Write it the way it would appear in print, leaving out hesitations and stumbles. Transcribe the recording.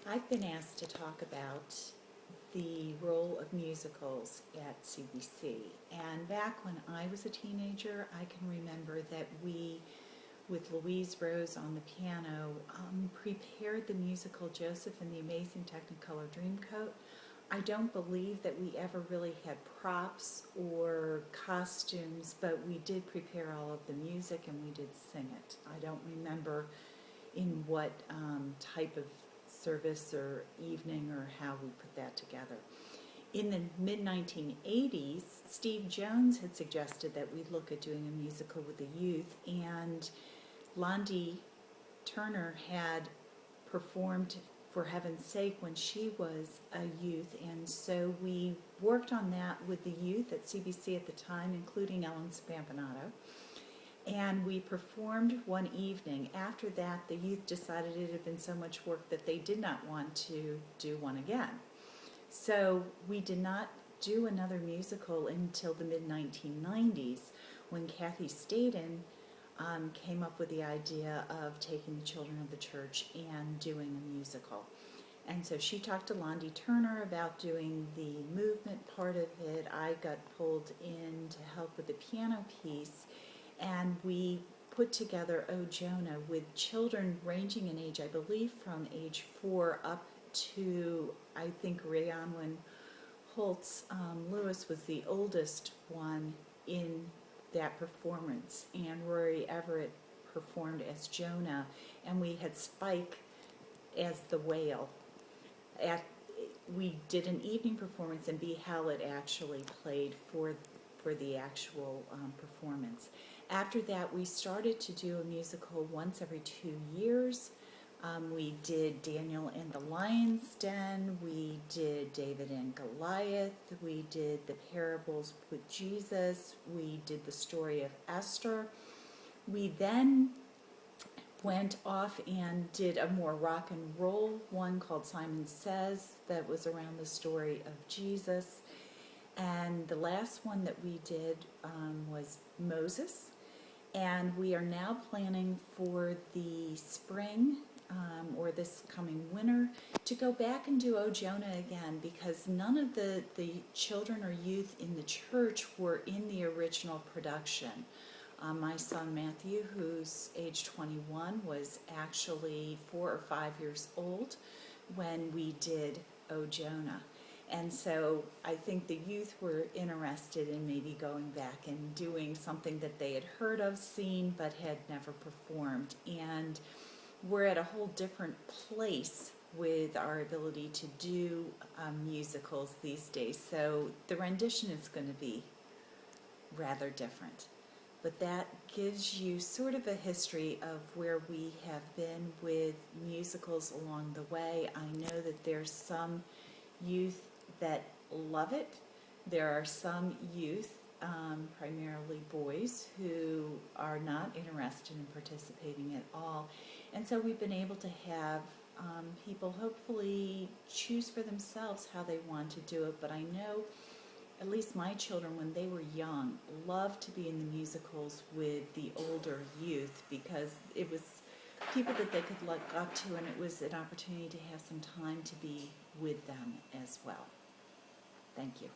I've been asked to talk about the role of musicals at CBC. And back when I was a teenager, I can remember that we, with Louise Rose on the piano, prepared the musical Joseph and the Amazing Technicolor Dreamcoat. I don't believe that we ever really had props or costumes, but we did prepare all of the music and we did sing it. I don't remember in what type of service or evening or how we put that together. In the mid-1980s, Steve Jones had suggested that we look at doing a musical with the youth, and Londi Turner had performed For Heaven's Sake when she was a youth, and so we worked on that with the youth at CBC at the time, including Ellen Spampanato. And we performed one evening. After that, the youth decided it had been so much work that they did not want to do one again. So we did not do another musical until the mid-1990s, when Kathy Staden came up with the idea of taking the children of the church and doing a musical. And so she talked to Londi Turner about doing the movement part of it. I got pulled in to help with the piano piece. And we put together Oh Jonah with children ranging in age, I believe, from age 4 up to, I think, Rhiannon Holtz Lewis was the oldest one in that performance, and Rory Everett performed as Jonah, and we had Spike as the whale. We did an evening performance, and B. Hallett actually played for the actual performance. After that, we started to do a musical once every 2 years. We did Daniel and the Lion's Den, we did David and Goliath, we did the Parables with Jesus, we did the Story of Ester. We then went off and did a more rock and roll one called Simon Says that was around the story of Jesus. And the last one that we did was Moses. And we are now planning for the spring or this coming winter to go back and do Oh Jonah again, because none of the children or youth in the church were in the original production. My son Matthew, who's age 21, was actually 4 or 5 years old when we did Oh Jonah. And so I think the youth were interested in maybe going back and doing something that they had heard of, seen, but had never performed. And we're at a whole different place with our ability to do musicals these days. So the rendition is going to be rather different. But that gives you sort of a history of where we have been with musicals along the way. I know that there's some youth that love it. There are some youth, primarily boys, who are not interested in participating at all. And so we've been able to have people hopefully choose for themselves how they want to do it. But I know, at least my children, when they were young, loved to be in the musicals with the older youth, because it was people that they could look up to, and it was an opportunity to have some time to be with them as well. Thank you.